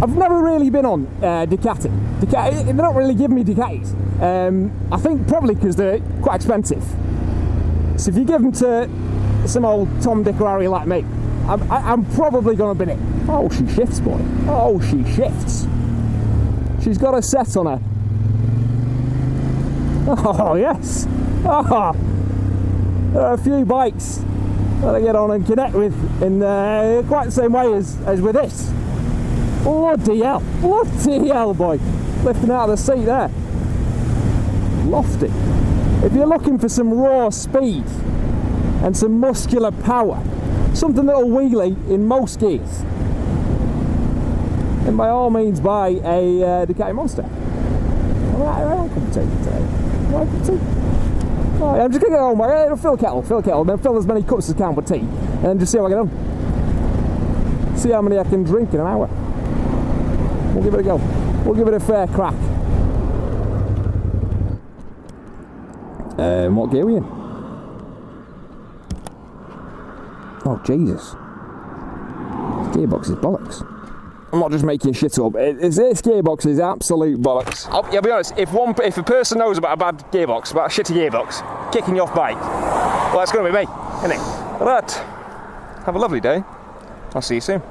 I've never really been on Ducati. They don't really give me Ducatis. I think probably because they're quite expensive. So if you give them to some old Tom, Dick or Harry like me, I'm probably going to bin it. Oh, she shifts, boy. Oh, she shifts. She's got a set on her. Oh, yes. Oh, there are a few bikes that I get on and connect with in quite the same way as with this. Bloody hell. Bloody hell, boy. Lifting out of the seat there. Lofty. If you're looking for some raw speed and some muscular power, something that'll wheelie in most gears, then by all means buy a DUCATI Monster. I don't come to today. Oh, I'm just going to get home. Fill a kettle, then fill as many cups as I can with tea, and then just see how I get on. See how many I can drink in an hour. We'll give it a go. We'll give it a fair crack. What gear are we in? Oh, Jesus. This gearbox is bollocks. I'm not just making shit up. This gearbox is absolute bollocks. I'll be honest, if a person knows about a bad gearbox, about a shitty gearbox, kicking you off bike, well, that's going to be me, isn't it? But have a lovely day. I'll see you soon.